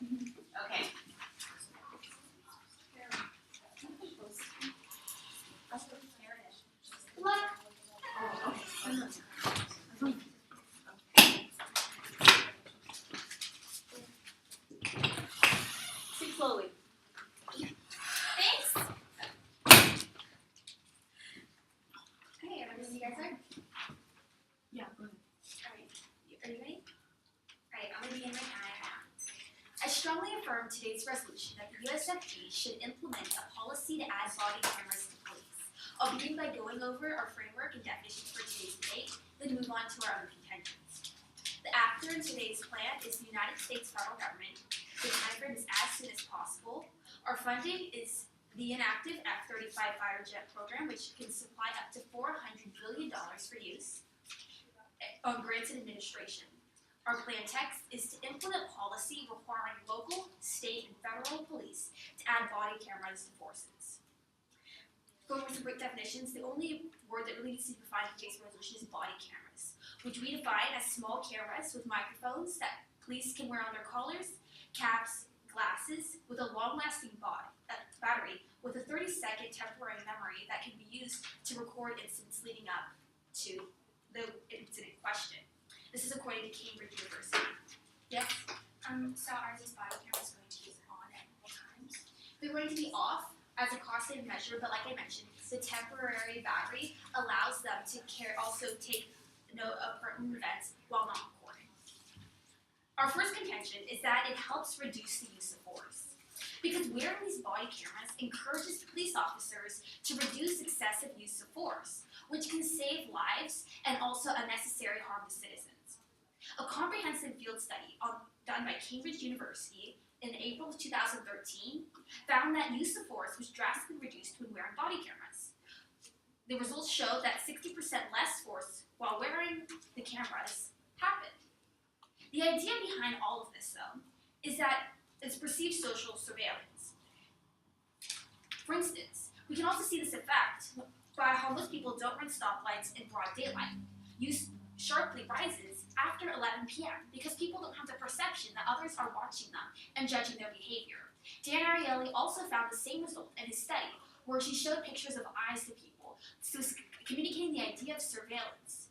Okay. Look. Speak slowly. Thanks. Hey, everyone, you guys are? Yeah, go ahead. Alright. Are you ready? Alright, I'm gonna begin right now. I strongly affirm today's resolution that the USFG should implement a policy to add body cameras to police. I'll begin by going over our framework and definitions for today's debate, then move on to our other contentions. The actor in today's plan is the United States federal government. The timeframe is as soon as possible. Our funding is the inactive F-35 fighter jet program, which can supply up to $400 billion for use on grants and administration. Our plan text is to implement policy requiring local, state, and federal police to add body cameras to forces. Going with some quick definitions, the only word that really needs to be defined in today's resolution is body cameras, which we define as small cameras with microphones that police can wear on their collars, caps, glasses, with a long-lasting battery with a 30-second temporary memory that can be used to record incidents leading up to the incident question. This is according to Cambridge University. Yes? So are these body cameras going to be on at all times? They're going to be off as a cost-saving measure, but like I mentioned, the temporary battery allows them to also take note of pertinent events while not recording. Our first contention is that it helps reduce the use of force, because wearing these body cameras encourages police officers to reduce excessive use of force, which can save lives and also unnecessary harm to citizens. A comprehensive field study done by Cambridge University in April of 2013 found that use of force was drastically reduced when wearing body cameras. The results showed that 60% less force while wearing the cameras happened. The idea behind all of this, though, is that it's perceived social surveillance. For instance, we can also see this effect by how most people don't run stoplights in broad daylight. Use sharply rises after 11 p.m. because people don't have the perception that others are watching them and judging their behavior. Dan Ariely also found the same result in his study, where she showed pictures of eyes to people, so communicating the idea of surveillance.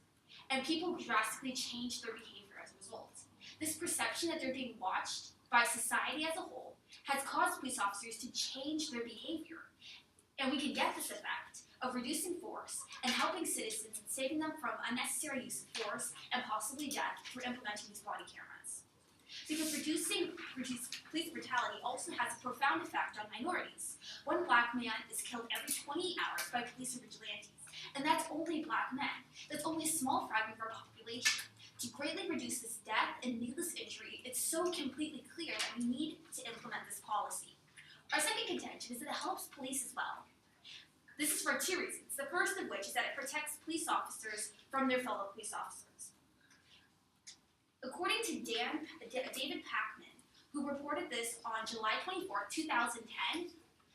And people drastically changed their behavior as a result. This perception that they're being watched by society as a whole has caused police officers to change their behavior. And we can get this effect of reducing force and helping citizens and saving them from unnecessary use of force and possibly death through implementing these body cameras. Because reducing police brutality also has a profound effect on minorities. One black man is killed every 28 hours by police and vigilantes, and that's only black men. That's only a small fragment of our population. To greatly reduce this death and needless injury, it's so completely clear that we need to implement this policy. Our second contention is that it helps police as well. This is for two reasons. The first of which is that it protects police officers from their fellow police officers. According to David Packman, who reported this on July 24, 2010,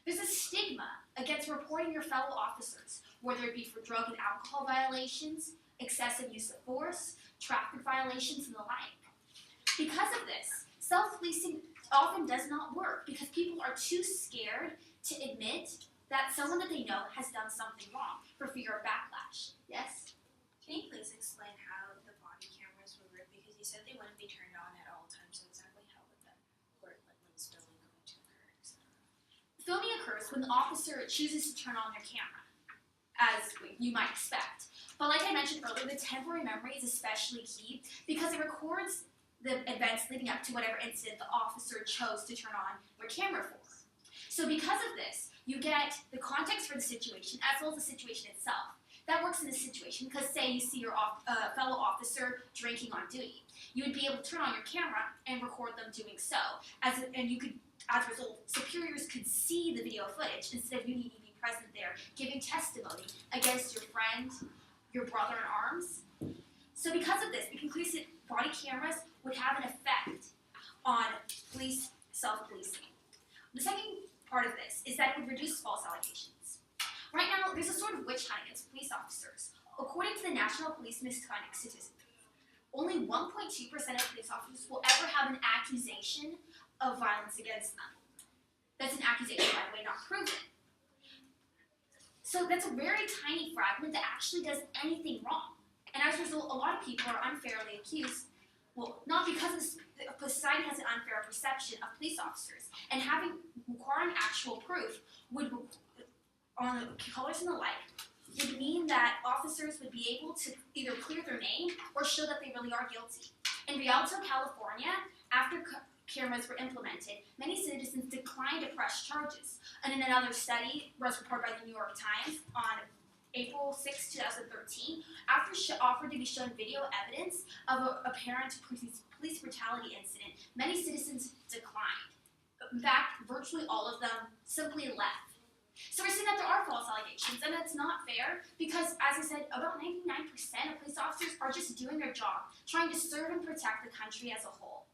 there's a stigma against reporting your fellow officers, whether it be for drug and alcohol violations, excessive use of force, traffic violations, and the like. Because of this, self-policing often does not work because people are too scared to admit that someone that they know has done something wrong for fear of backlash. Yes? Can you please explain how the body cameras would work? Because you said they wouldn't be turned on at all times, so exactly how would that work, like when's filming going to occur, etc.? Filming occurs when the officer chooses to turn on their camera, as you might expect. But like I mentioned earlier, the temporary memory is especially key because it records the events leading up to whatever incident the officer chose to turn on their camera for. So because of this, you get the context for the situation as well as the situation itself. That works in this situation because say you see your fellow officer drinking on duty. You would be able to turn on your camera and record them doing so. As a result, superiors could see the video footage instead of you needing to be present there giving testimony against your friend, your brother in arms. So because of this, we conclude that body cameras would have an effect on police self-policing. The second part of this is that it would reduce false allegations. Right now, there's a sort of witch hunt against police officers. According to the National Police Misconduct Statistics, only 1.2% of police officers will ever have an accusation of violence against them. That's an accusation, by the way, not proven. So that's a very tiny fragment that actually does anything wrong. And as a result, a lot of people are unfairly accused, well, not because society has an unfair perception of police officers. And requiring actual proof on the colors and the like would mean that officers would be able to either clear their name or show that they really are guilty. In Rialto, California, after cameras were implemented, many citizens declined to press charges. And in another study, was reported by the New York Times on April 6, 2013, after offered to be shown video evidence of a apparent police brutality incident, many citizens declined. In fact, virtually all of them simply left. So we're seeing that there are false allegations, and that's not fair because, as I said, about 99% of police officers are just doing their job, trying to serve and protect the country as a whole.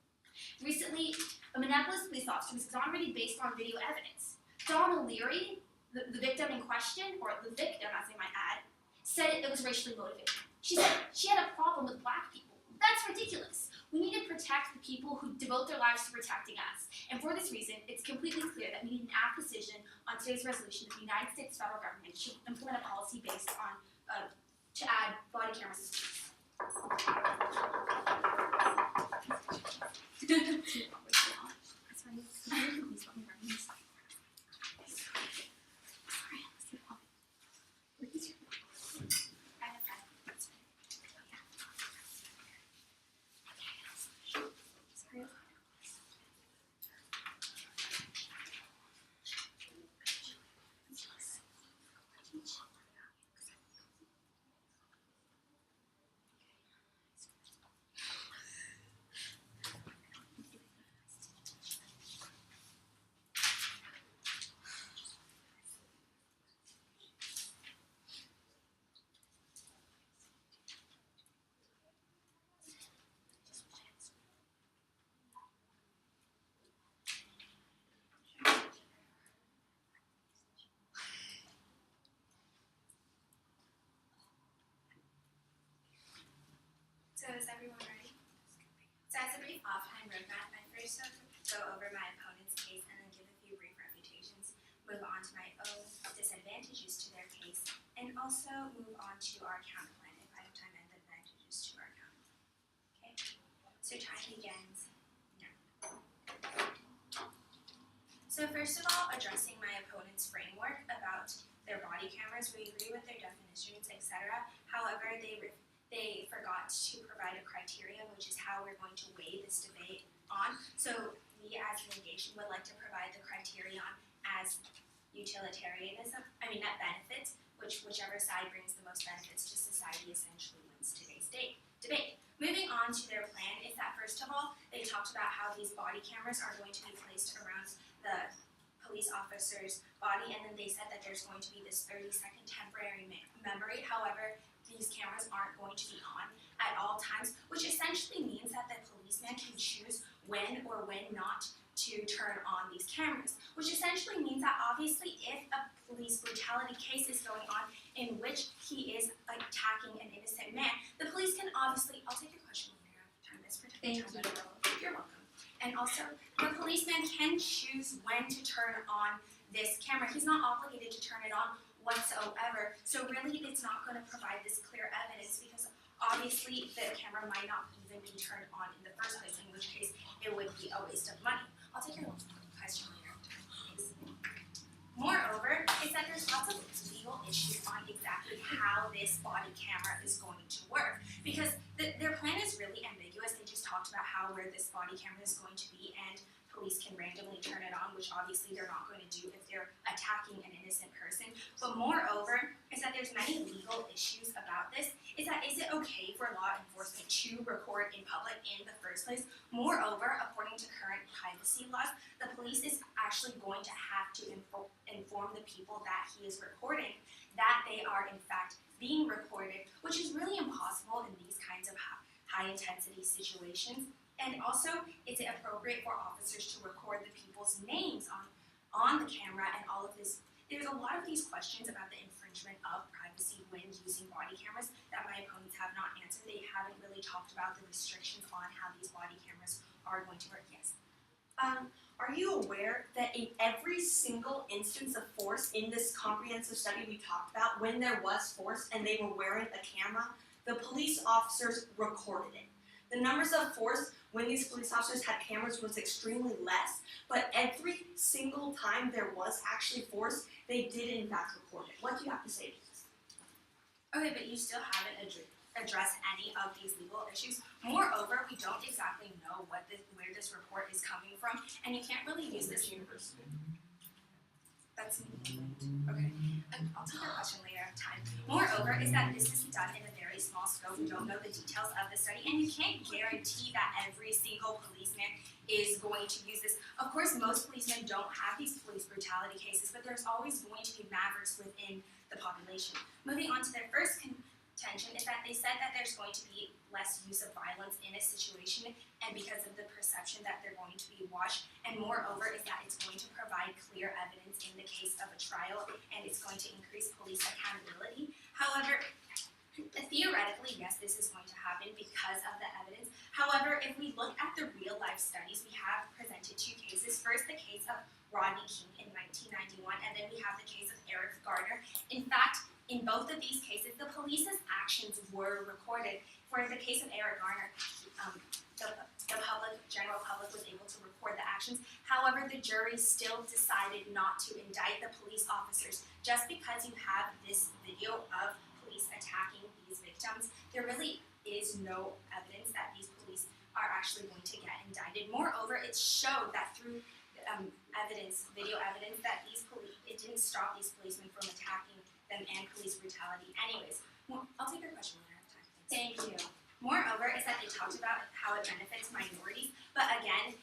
Recently, a Minneapolis police officer was exonerated based on video evidence. Dawn O'Leary, the victim in question, or the victim, as I might add, said it was racially motivated. She said she had a problem with black people. That's ridiculous. We need to protect the people who devote their lives to protecting us. And for this reason, it's completely clear that we need an act decision on today's resolution that the United States federal government should implement a policy based on, to add body camera systems. So is everyone ready? So as a brief off-time roadmap, I first go over my opponent's case and then give a few brief refutations, move on to my own disadvantages to their case, and also move on to our counterplan if I have time and advantages to our counterplan. Okay? So time begins now. So first of all, addressing my opponent's framework about their body cameras, we agree with their definitions, etc. However, they forgot to provide a criteria, which is how we're going to weigh this debate on. So we as litigation would like to provide the criterion as utilitarianism, net benefits, whichever side brings the most benefits to society essentially wins today's debate. Moving on to their plan is that first of all, they talked about how these body cameras are going to be placed around the police officer's body, and then they said that there's going to be this 30-second temporary memory. However, these cameras aren't going to be on at all times, which essentially means that the policeman can choose when or when not to turn on these cameras, which essentially means that obviously if a police brutality case is going on in which he is attacking an innocent man, the police can obviously, I'll take your question later after time, this particular time. You're welcome. And also, the policeman can choose when to turn on this camera. He's not obligated to turn it on whatsoever. So really, it's not going to provide this clear evidence because obviously the camera might not even be turned on in the first place, in which case it would be a waste of money. I'll take your question later. Thanks. Moreover, is that there's lots of legal issues on exactly how this body camera is going to work because their plan is really ambiguous. They just talked about where this body camera is going to be, and police can randomly turn it on, which obviously they're not going to do if they're attacking an innocent person. But moreover, is that there's many legal issues about this. Is it okay for law enforcement to record in public in the first place? Moreover, according to current privacy laws, the police is actually going to have to inform the people that he is recording that they are in fact being recorded, which is really impossible in these kinds of high-intensity situations. And also, is it appropriate for officers to record the people's names on the camera and all of this? There's a lot of these questions about the infringement of privacy when using body cameras that my opponents have not answered. They haven't really talked about the restrictions on how these body cameras are going to work. Yes? Are you aware that in every single instance of force in this comprehensive study we talked about, when there was force and they were wearing a camera, the police officers recorded it? The numbers of force when these police officers had cameras was extremely less, but every single time there was actually force, they did in fact record it. What do you have to say to this? Okay, but you still haven't addressed any of these legal issues. Moreover, we don't exactly know where this report is coming from, and you can't really use this university. That's okay. I'll take your question later. I have time. Moreover, is that this is done in a very small scope. We don't know the details of the study, and you can't guarantee that every single policeman is going to use this. Of course, most policemen don't have these police brutality cases, but there's always going to be mavericks within the population. Moving on to their first contention is that they said that there's going to be less use of violence in a situation, and because of the perception that they're going to be watched, and moreover is that it's going to provide clear evidence in the case of a trial, and it's going to increase police accountability. However, theoretically, yes, this is going to happen because of the evidence. However, if we look at the real life studies, we have presented two cases. First, the case of Rodney King in 1991, and then we have the case of Eric Garner. In fact, in both of these cases, the police's actions were recorded. For the case of Eric Garner, the general public was able to record the actions. However, the jury still decided not to indict the police officers. Just because you have this video of police attacking these victims, there really is no evidence that these police are actually going to get indicted. Moreover, it showed that through video evidence, that it didn't stop these policemen from attacking them and police brutality. Anyways, I'll take your question later. I have time. Thank you. Moreover, is that they talked about how it benefits minorities, but again,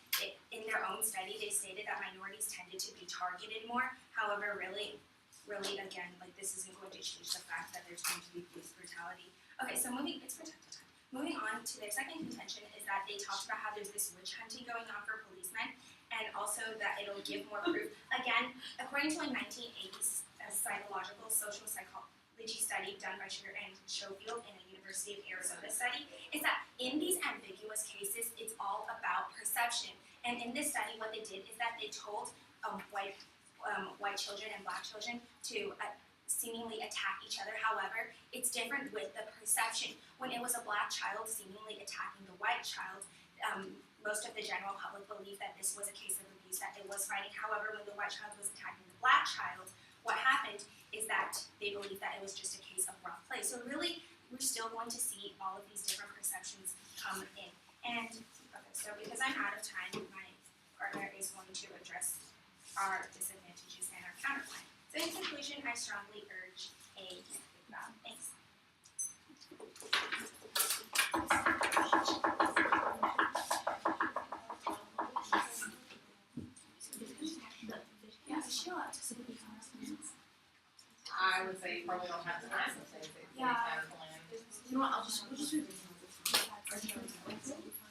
in their own study, they stated that minorities tended to be targeted more. However, really, again, like this isn't going to change the fact that there's going to be police brutality. Okay, so it's protected time. Moving on to their second contention is that they talked about how there's this witch hunting going on for policemen, and also that it'll give more proof. Again, according to a 1980s psychological social psychology study done by Sugar and Schofield in a University of Arizona study, is that in these ambiguous cases, it's all about perception. And in this study, what they did is that they told white children and black children to seemingly attack each other. However, it's different with the perception. When it was a black child seemingly attacking the white child, most of the general public believed that this was a case of abuse, that it was fighting. However, when the white child was attacking the black child, what happened is that they believed that it was just a case of rough play. So really, we're still going to see all of these different perceptions come in. And okay, so because I'm out of time, my partner is going to address our disadvantages and our counterpoint. So in conclusion, I strongly urge a ballot. Thanks. Yeah, she'll have to say the I would say you probably don't have time to say it. Yeah. You know what, we'll just read it.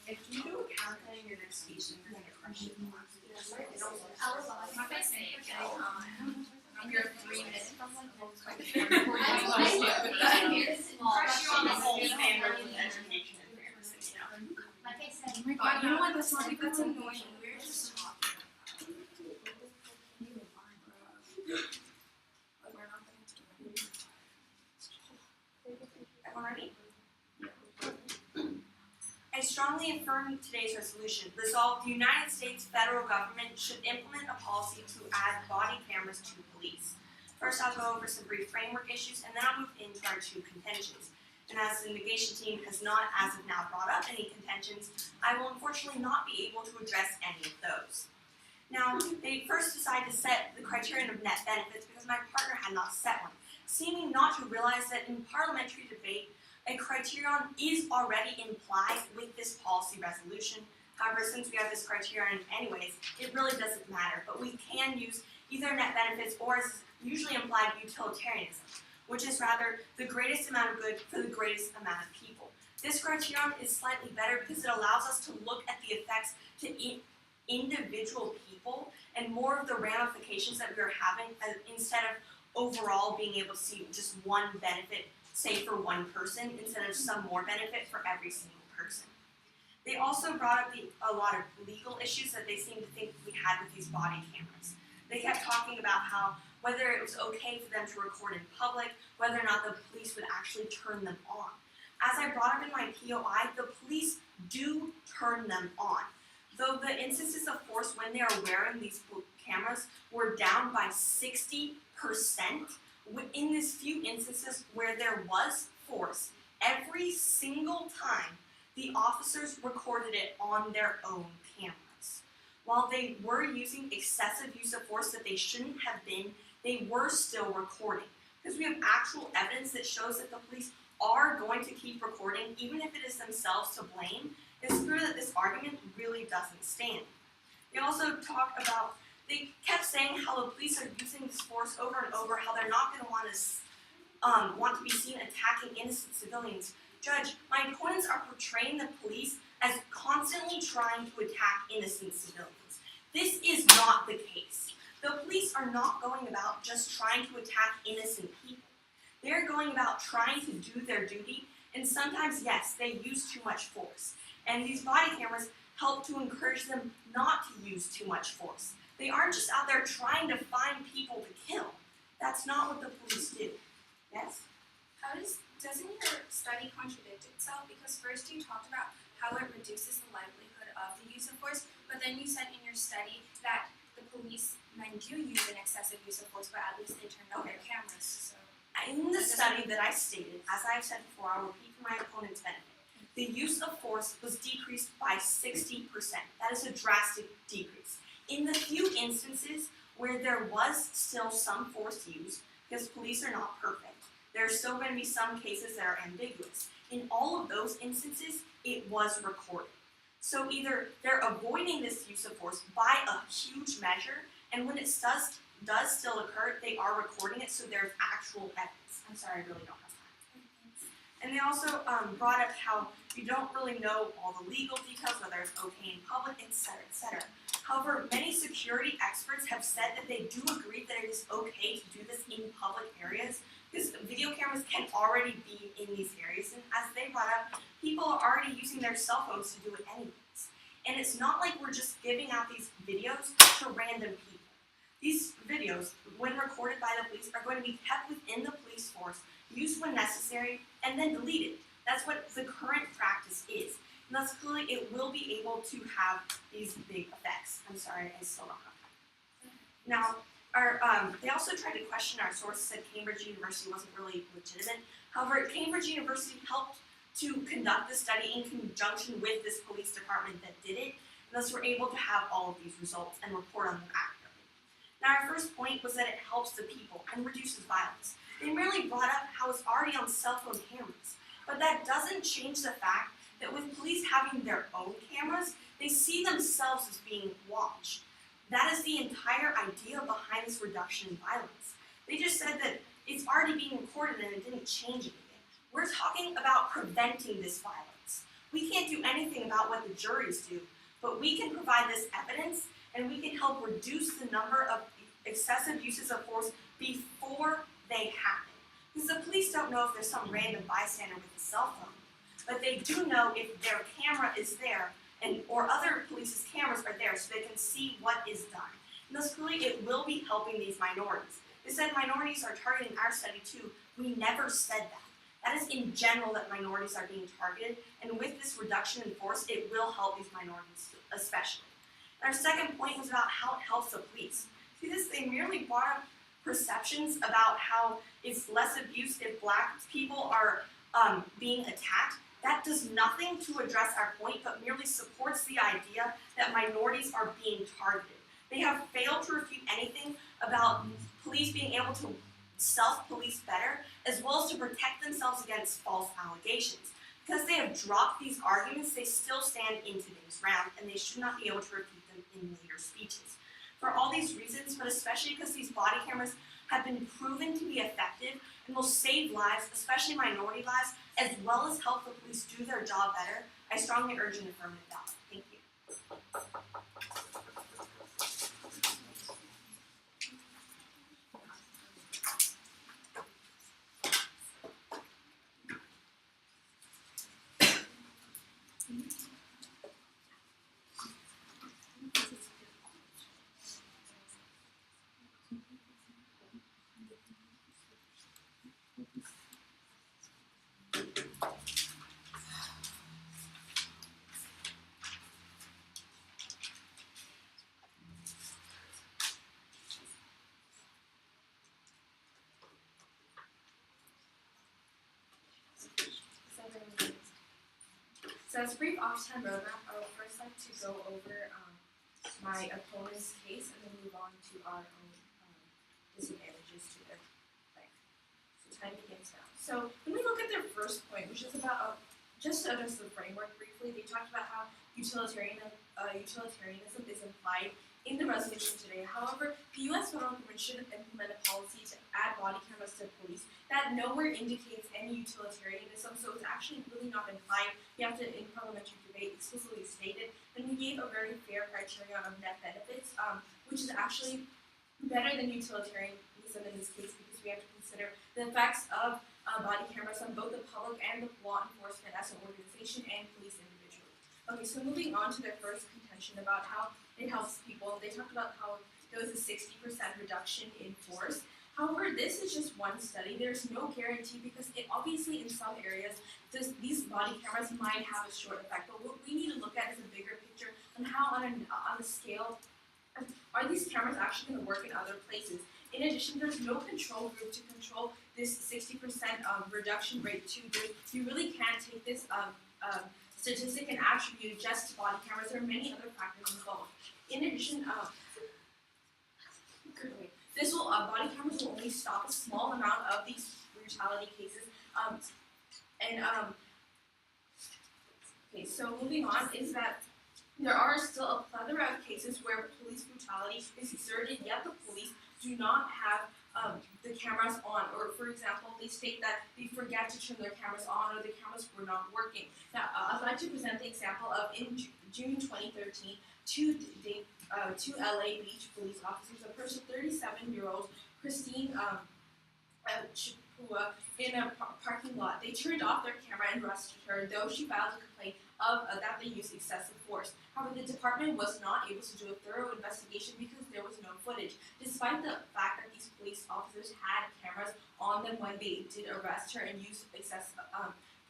If you do accounting in your next speech, then you're gonna crush it. I'm not gonna say it. You're 3 minutes from Crush you on the whole Standards of education and fairness, you know. Like I said, Oh my god, you know what, that's not even That's annoying. We're just talking. Everyone ready? I strongly affirm today's resolution. Resolve, the United States federal government should implement a policy to add body cameras to police. First, I'll go over some brief framework issues, and then I'll move into our two contentions. And as the negation team has not, as of now, brought up any contentions, I will unfortunately not be able to address any of those. Now, they first decided to set the criterion of net benefits because my partner had not set one, seeming not to realize that in parliamentary debate, a criterion is already implied with this policy resolution. However, since we have this criterion anyways, it really doesn't matter, but we can use either net benefits or, as usually implied, utilitarianism, which is rather the greatest amount of good for the greatest amount of people. This criterion is slightly better because it allows us to look at the effects to individual people and more of the ramifications that we are having instead of overall being able to see just one benefit, say for one person, instead of some more benefit for every single person. They also brought up a lot of legal issues that they seemed to think we had with these body cameras. They kept talking about how whether it was okay for them to record in public, whether or not the police would actually turn them on. As I brought up in my POI, the police do turn them on. Though the instances of force when they are wearing these cameras were down by 60%, in these few instances where there was force, every single time the officers recorded it on their own cameras. While they were using excessive use of force that they shouldn't have been, they were still recording. Because we have actual evidence that shows that the police are going to keep recording, even if it is themselves to blame. It's clear that this argument really doesn't stand. They also talked about, they kept saying how the police are using this force over and over, how they're not going to want to be seen attacking innocent civilians. Judge, my opponents are portraying the police as constantly trying to attack innocent civilians. This is not the case. The police are not going about just trying to attack innocent people. They're going about trying to do their duty, and sometimes, yes, they use too much force. And these body cameras help to encourage them not to use too much force. They aren't just out there trying to find people to kill. That's not what the police do. Yes? Doesn't your study contradict itself? Because first you talked about how it reduces the likelihood of the use of force, but then you said in your study that the policemen do use an excessive use of force, but at least they turn on their cameras. So In the study that I stated, as I've said before, I'll repeat for my opponent's benefit, the use of force was decreased by 60%. That is a drastic decrease. In the few instances where there was still some force used, because police are not perfect, there are still going to be some cases that are ambiguous. In all of those instances, it was recorded. So either they're avoiding this use of force by a huge measure, and when it does still occur, they are recording it, so there's actual evidence. I'm sorry, I really don't have time. And they also brought up how you don't really know all the legal details, whether it's okay in public, etc., etc. However, many security experts have said that they do agree that it is okay to do this in public areas, because video cameras can already be in these areas, and as they brought up, people are already using their cell phones to do it anyways. And it's not like we're just giving out these videos to random people. These videos, when recorded by the police, are going to be kept within the police force, used when necessary, and then deleted. That's what the current practice is. And thus, clearly, it will be able to have these big effects. I'm sorry, I still don't have time. Now, they also tried to question our sources, said Cambridge University wasn't really legitimate. However, Cambridge University helped to conduct the study in conjunction with this police department that did it, and thus we're able to have all of these results and report on them accurately. Now, our first point was that it helps the people and reduces violence. They merely brought up how it's already on cell phone cameras, but that doesn't change the fact that with police having their own cameras, they see themselves as being watched. That is the entire idea behind this reduction in violence. They just said that it's already being recorded and it didn't change anything. We're talking about preventing this violence. We can't do anything about what the juries do, but we can provide this evidence and we can help reduce the number of excessive uses of force before they happen. Because the police don't know if there's some random bystander with a cell phone, but they do know if their camera is there or other police's cameras are there so they can see what is done. And thus, clearly, it will be helping these minorities. They said minorities are targeting our study too. We never said that. That is in general that minorities are being targeted, and with this reduction in force, it will help these minorities especially. And our second point was about how it helps the police. See this, they merely brought up perceptions about how it's less abuse if black people are being attacked. That does nothing to address our point, but merely supports the idea that minorities are being targeted. They have failed to refute anything about police being able to self-police better, as well as to protect themselves against false allegations. Because they have dropped these arguments, they still stand in today's round, and they should not be able to refute them in later speeches. For all these reasons, but especially because these body cameras have been proven to be effective and will save lives, especially minority lives, as well as help the police do their job better, I strongly urge an affirmative ballot. Thank you. So as a brief off-time roadmap, I would first like to go over my opponent's case and then move on to our own disadvantages to their life. So time begins now. So when we look at their first point, which is about just to address the framework briefly, they talked about how utilitarianism is implied in the resolution today. However, the U.S. federal government should implement a policy to add body cameras to police that nowhere indicates any utilitarianism, so it's actually really not implied. You have to, in parliamentary debate, explicitly stated, and we gave a very fair criterion of net benefits, which is actually better than utilitarianism in this case because we have to consider the effects of body cameras on both the public and the law enforcement as an organization and police individually. Okay, so moving on to their first contention about how it helps people. They talked about how there was a 60% reduction in force. However, this is just one study. There's no guarantee because it obviously in some areas these body cameras might have a short effect. But what we need to look at is a bigger picture on how on a scale are these cameras actually going to work in other places. In addition, there's no control group to control this 60% reduction rate too. You really can't take this statistic and attribute it just to body cameras. There are many other factors involved. In addition, body cameras will only stop a small amount of these brutality cases. Okay, so moving on is that there are still a plethora of cases where police brutality is exerted, yet the police do not have the cameras on, or for example, they state that they forget to turn their cameras on or the cameras were not working. Now, I'd like to present the example of in June 2013, two LA Beach police officers approached a 37-year-old Christine Chipua in a parking lot. They turned off their camera and arrested her, though she filed a complaint that they used excessive force. However, the department was not able to do a thorough investigation because there was no footage. Despite the fact that these police officers had cameras on them when they did arrest her and used excessive,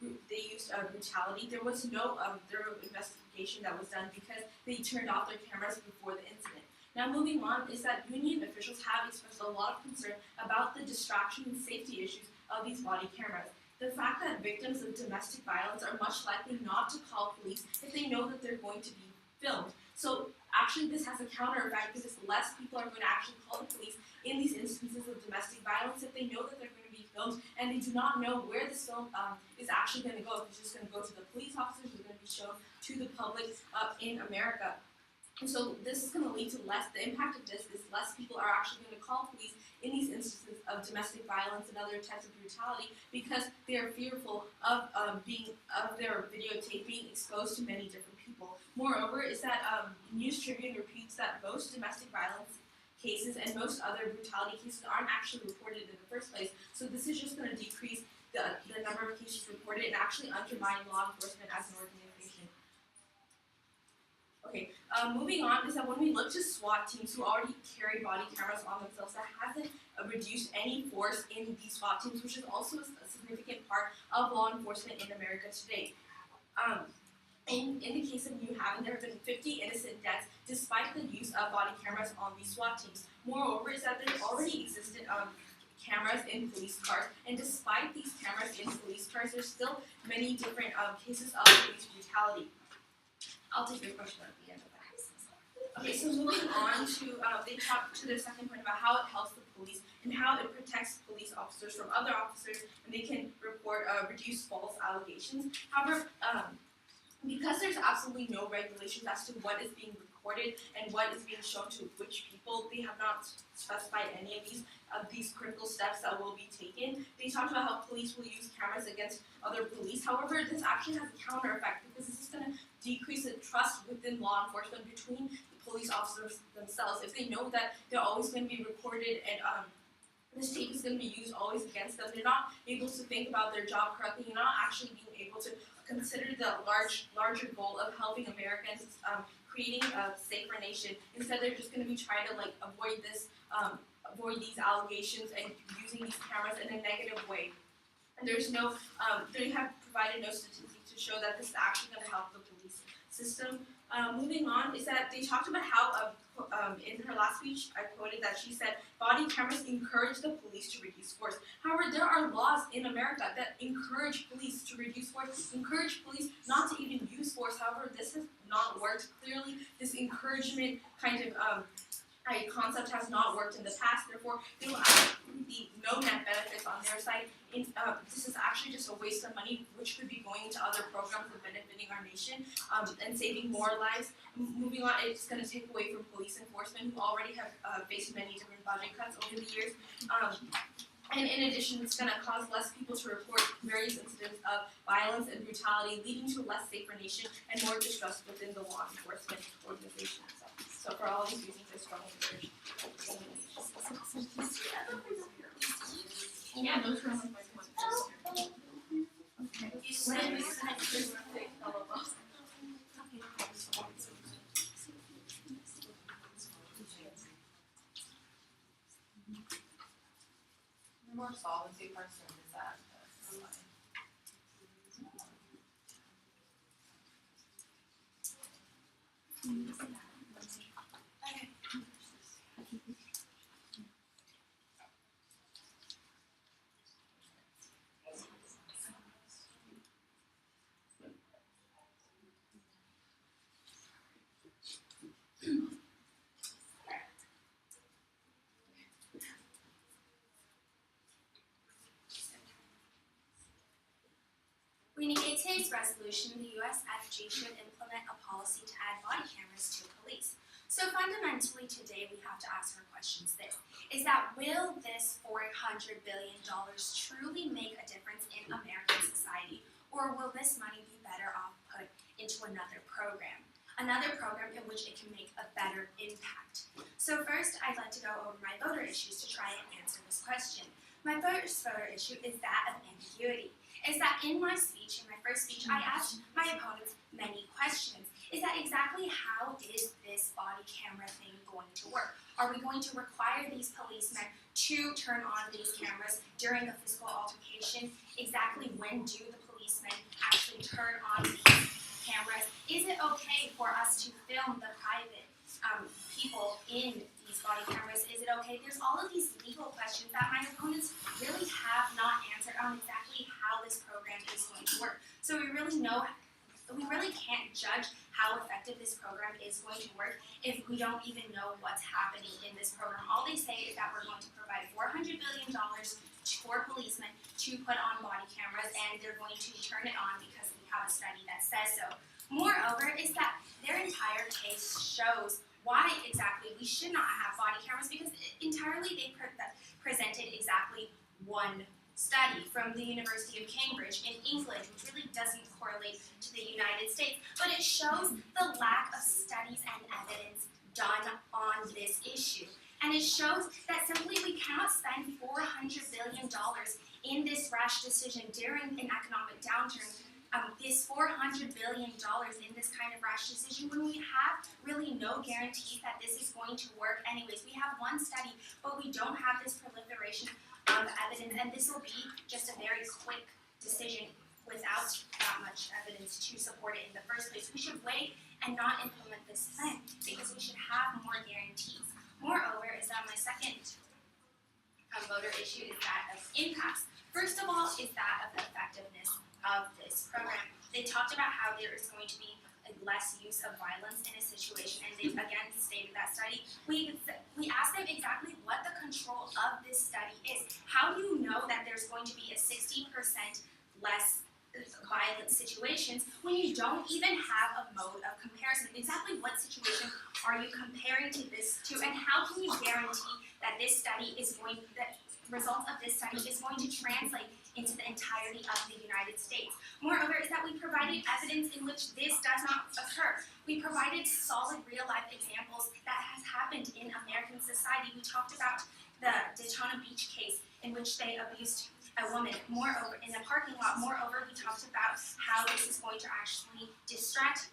brutality, there was no thorough investigation that was done because they turned off their cameras before the incident. Now, moving on is that union officials have expressed a lot of concern about the distraction and safety issues of these body cameras. The fact that victims of domestic violence are much likely not to call police if they know that they're going to be filmed. So actually this has a counter effect because less people are going to actually call the police in these instances of domestic violence if they know that they're going to be filmed and they do not know where this film is actually going to go. If it's just going to go to the police officers, it's going to be shown to the public in America. And so this is going to lead to the impact of this is less people are actually going to call police in these instances of domestic violence and other types of brutality because they are fearful of their videotape being exposed to many different people. Moreover, is that News Tribune repeats that most domestic violence cases and most other brutality cases aren't actually reported in the first place. So this is just going to decrease the number of cases reported and actually undermine law enforcement as an organization. Okay, moving on is that when we look to SWAT teams who already carry body cameras on themselves, that hasn't reduced any force in these SWAT teams, which is also a significant part of law enforcement in America today. In the case of New Haven, there have been 50 innocent deaths despite the use of body cameras on these SWAT teams. Moreover, is that there already existed cameras in police cars, and despite these cameras in police cars, there's still many different cases of police brutality. I'll take your question at the end of that. Okay, so moving on to, they talk to their second point about how it helps the police and how it protects police officers from other officers, and they can report, reduce false allegations. However, because there's absolutely no regulations as to what is being recorded and what is being shown to which people, they have not specified any of these critical steps that will be taken. They talked about how police will use cameras against other police. However, this actually has a counter effect because this is going to decrease the trust within law enforcement between the police officers themselves. If they know that they're always going to be recorded and this tape is going to be used always against them, they're not able to think about their job correctly. You're not actually being able to consider the larger goal of helping Americans creating a safer nation. Instead, they're just going to be trying to avoid these allegations and using these cameras in a negative way. And there's no, they have provided no statistics to show that this is actually going to help the police system. Moving on is that they talked about how in her last speech, I quoted that she said body cameras encourage the police to reduce force. However, there are laws in America that encourage police to reduce force, encourage police not to even use force. However, this has not worked. Clearly, this encouragement kind of concept has not worked in the past. Therefore, there will actually be no net benefits on their side. This is actually just a waste of money, which could be going into other programs and benefiting our nation and saving more lives. Moving on, it's going to take away from police enforcement, who already have faced many different budget cuts over the years. And in addition, it's going to cause less people to report various incidents of violence and brutality, leading to a less safer nation and more distrust within the law enforcement organization itself. So for all these reasons, I strongly encourage Yeah, those were like my points. You said we couldn't More solvency person is that. We negate today's resolution, the USFG should implement a policy to add body cameras to police. So fundamentally today we have to ask our questions this, is that will this $400 billion truly make a difference in American society, or will this money be better off put into another program in which it can make a better impact? So first I'd like to go over my voter issues to try and answer this question. My first voter issue is that of ambiguity. Is that in my first speech, I asked my opponents many questions. Is that exactly how is this body camera thing going to work? Are we going to require these policemen to turn on these cameras during a physical altercation? Exactly when do the policemen actually turn on these cameras? Is it okay for us to film the private people in these body cameras? Is it okay? There's all of these legal questions that my opponents really have not answered on exactly how this program is going to work. So we really can't judge how effective this program is going to work if we don't even know what's happening in this program. All they say is that we're going to provide $400 billion for policemen to put on body cameras, and they're going to turn it on because we have a study that says so. Moreover, is that their entire case shows why exactly we should not have body cameras, because entirely they presented exactly one study from the University of Cambridge in England, which really doesn't correlate to the United States, but it shows the lack of studies and evidence done on this issue. And it shows that simply we cannot spend $400 billion in this rash decision during an economic downturn, this $400 billion in this kind of rash decision when we have really no guarantees that this is going to work anyways. We have one study, but we don't have this proliferation of evidence, and this will be just a very quick decision without that much evidence to support it in the first place. We should wait and not implement this plan because we should have more guarantees. Moreover, is that my second voter issue is that of impacts. First of all, is that of the effectiveness of this program. They talked about how there is going to be less use of violence in a situation, and they again stated that study. We asked them exactly what the control of this study is. How do you know that there's going to be a 60% less violent situations when you don't even have a mode of comparison? Exactly what situation are you comparing to this to, and how can you guarantee that this study is going, that results of this study is going to translate into the entirety of the United States? Moreover, is that we provided evidence in which this does not occur. We provided solid real-life examples that has happened in American society. We talked about the Daytona Beach case in which they abused a woman. Moreover, in a parking lot. Moreover, we talked about how this is going to actually distract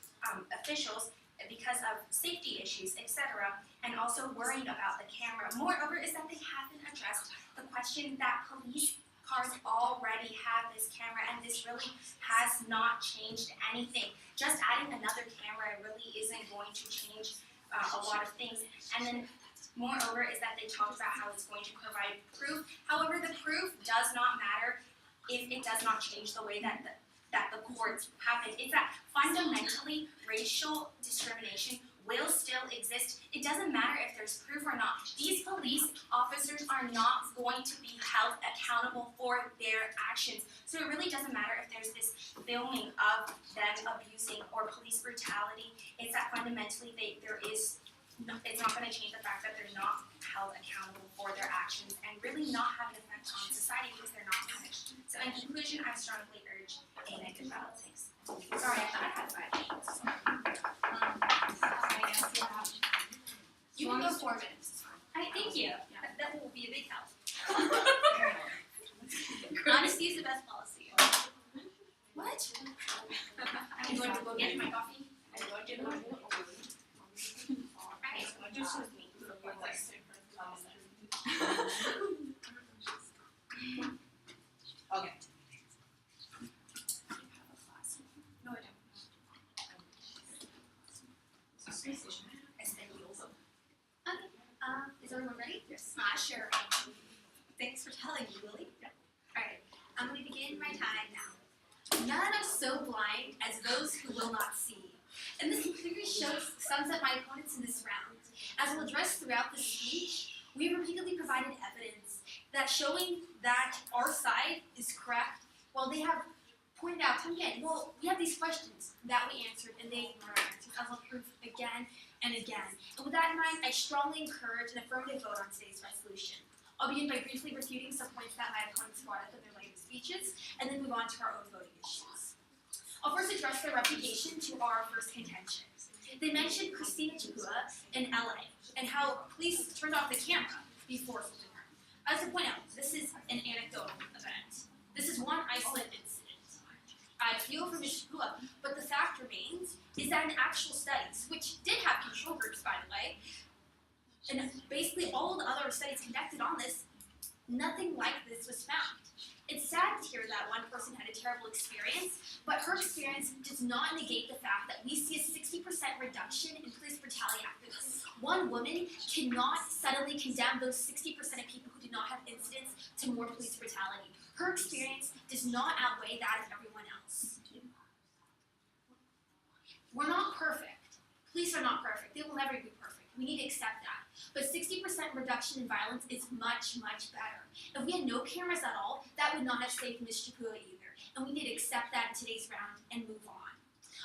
officials because of safety issues, etc., and also worrying about the camera. Moreover, is that they haven't addressed the question that police cars already have this camera, and this really has not changed anything. Just adding another camera really isn't going to change a lot of things. And then moreover is that they talked about how it's going to provide proof. However, the proof does not matter if it does not change the way that the courts happen. It's that fundamentally racial discrimination will still exist. It doesn't matter if there's proof or not. These police officers are not going to be held accountable for their actions. So it really doesn't matter if there's this filming of them abusing or police brutality. It's that fundamentally it's not going to change the fact that they're not held accountable for their actions and really not have an effect on society because they're not punished. So in conclusion, I strongly urge a negative ballot. Thanks. Sorry, I thought I had 5 minutes. You can go 4 minutes. Thank you. That will be a big help. Honesty is the best policy. What? I'm going to go get my coffee. I'm going to go. Alright, just with me. Okay. No, I don't. Is everyone ready? Yes. Sure. Thanks for telling me, Lilly. Alright, I'm going to begin my time now. None are so blind as those who will not see. And this clearly sums up my opponents in this round. As we'll address throughout this speech, we have repeatedly provided evidence that showing that our side is correct, while they have pointed out time again, well, we have these questions that we answered and they ignored our answers, as I'll prove again and again. And with that in mind, I strongly encourage an affirmative vote on today's resolution. I'll begin by briefly refuting some points that my opponents brought up in their later speeches, and then move on to our own voting issues. I'll first address their reputation to our first contention. They mentioned Christina Chipua in LA, and how police turned off the camera before filming her. I have to point out, this is an anecdotal event. This is one isolated incident. I feel for Ms. Chipua, but the fact remains is that in actual studies, which did have control groups, by the way, and basically all the other studies conducted on this, nothing like this was found. It's sad to hear that one person had a terrible experience, but her experience does not negate the fact that we see a 60% reduction in police brutality after this. One woman cannot suddenly condemn those 60% of people who did not have incidents to more police brutality. Her experience does not outweigh that of everyone else. We're not perfect. Police are not perfect. They will never be perfect. We need to accept that. But 60% reduction in violence is much, much better. If we had no cameras at all, that would not have saved Ms. Chipua either. And we need to accept that in today's round and move on.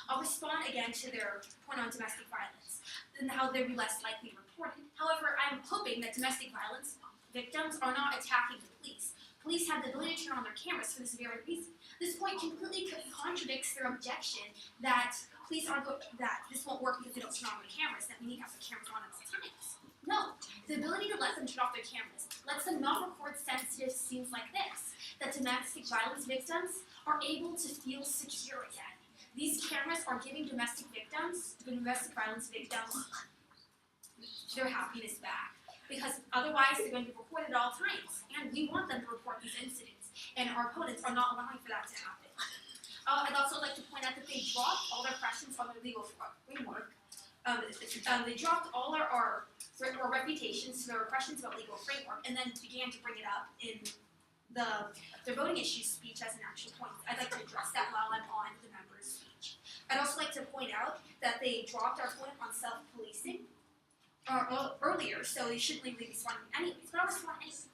I'll respond again to their point on domestic violence and how they'll be less likely reported. However, I'm hoping that domestic violence victims are not attacking the police. Police have the ability to turn on their cameras for this very reason. This point completely contradicts their objection that police aren't that this won't work because they don't turn on their cameras, that we need to have the cameras on at all times. No, the ability to let them turn off their cameras lets them not record sensitive scenes like this, that domestic violence victims are able to feel secure again. These cameras are giving domestic violence victims, their happiness back. Because otherwise they're going to be reported at all times. And we want them to report these incidents. And our opponents are not allowing for that to happen. I'd also like to point out that they dropped all their questions on their legal framework. They dropped all our reputations to their questions about legal framework and then began to bring it up in their voting issues speech as an actual point. I'd like to address that while I'm on the members' speech. I'd also like to point out that they dropped our point on self-policing earlier, so they shouldn't really be responding anyways, but I'll respond anyways.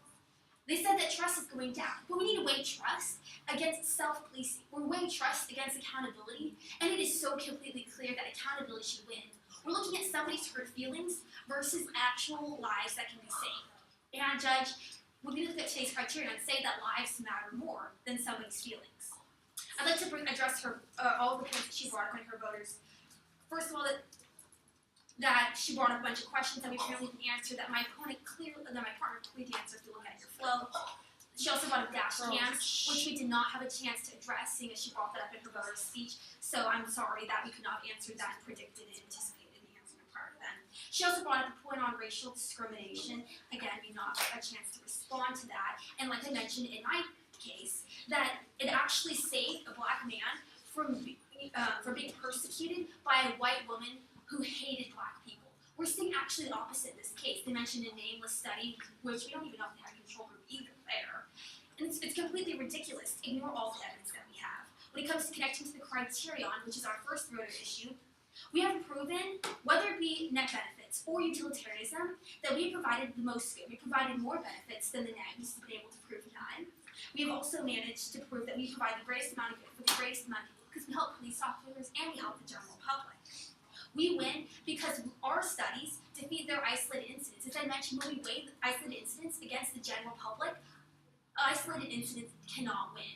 They said that trust is going down, but we need to weigh trust against self-policing. We're weighing trust against accountability, and it is so completely clear that accountability should win. We're looking at somebody's hurt feelings versus actual lives that can be saved. And Judge, we're going to look at today's criteria and say that lives matter more than somebody's feelings. I'd like to address all of the points that she brought up in her voters. First of all, that she brought up a bunch of questions that we apparently didn't answer, that my partner clearly didn't answer if you look at your flow. She also brought up dash cams, which we did not have a chance to address, seeing as she brought that up in her voter's speech. So I'm sorry that we could not answer that, predicted and anticipated the answer prior to then. She also brought up a point on racial discrimination. Again, we did not have a chance to respond to that. And like I mentioned in my case that it actually saved a black man from being persecuted by a white woman who hated black people. We're seeing actually the opposite in this case. They mentioned a nameless study, which we don't even know if they have a control group either there. And it's completely ridiculous to ignore all the evidence that we have. When it comes to connecting to the criterion, which is our first road issue, we have proven, whether it be net benefits or utilitarianism, that we have provided the most good. We provided more benefits than the net used to be able to prove none. We have also managed to prove that we provide the greatest amount of good for the greatest amount of people because we help police officers and we help the general public. We win because our studies defeat their isolated incidents. As I mentioned, when we weigh isolated incidents against the general public, isolated incidents cannot win.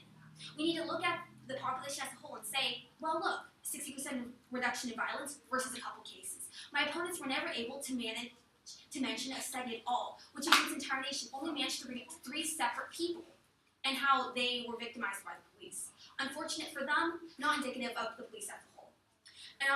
We need to look at the population as a whole and say, well, look, 60% reduction in violence versus a couple cases. My opponents were never able to mention a study at all, which means the entire nation only managed to bring up 3 separate people and how they were victimized by the police. Unfortunate for them, not indicative of the police as a whole. And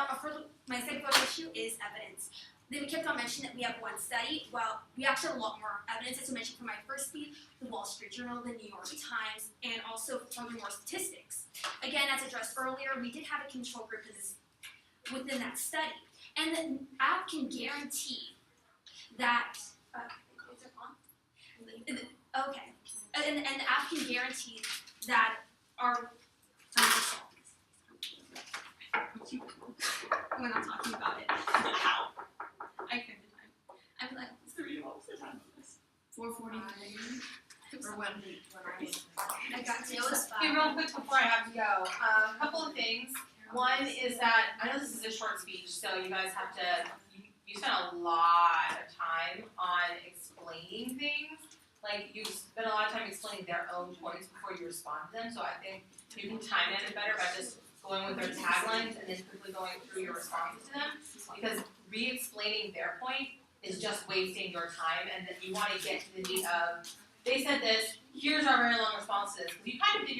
my second issue is evidence. Then we kept on mentioning that we have one study. Well, we actually have a lot more evidence, as I mentioned from my first speech, the Wall Street Journal, the New York Times, and also furthermore statistics. Again, as addressed earlier, we did have a control group within that study. And the app can guarantee that, is it on? Okay. And the app can guarantee that our, we're not talking about it. How? I can't the time. I'm like, what was the time of this? 4:43. Or when I was. I got to. It was Hey, fun. real quick before I have to go, a couple of things. One is that, I know this is a short speech, so you guys have to, you spent a lot of time on explaining things. Like, you spent a lot of time explaining their own points before you respond to them, so I think you can time it better by just going with their taglines and then quickly going through your responses to them. Because re-explaining their point is just wasting your time, and then you want to get to the meat of, they said this, here's our very long response to this. Because you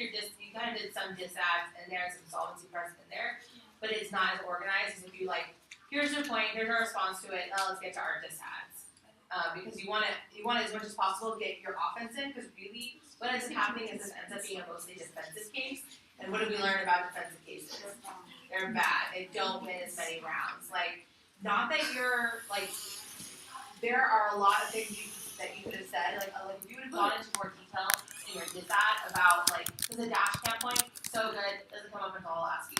kind of did some disads in there, some solvency press in there, but it's not as organized as if you like, here's your point, here's our response to it, let's get to our disads. Because you want as much as possible to get your offense in, because really what ends up happening is this ends up being a mostly defensive case. And what have we learned about defensive cases? They're bad. They don't win as many rounds. Like, not that you're like, there are a lot of things that you could have said. Like if you would have gone into more detail in your disad about like, because the dash cam point so good doesn't come up until I'll ask you.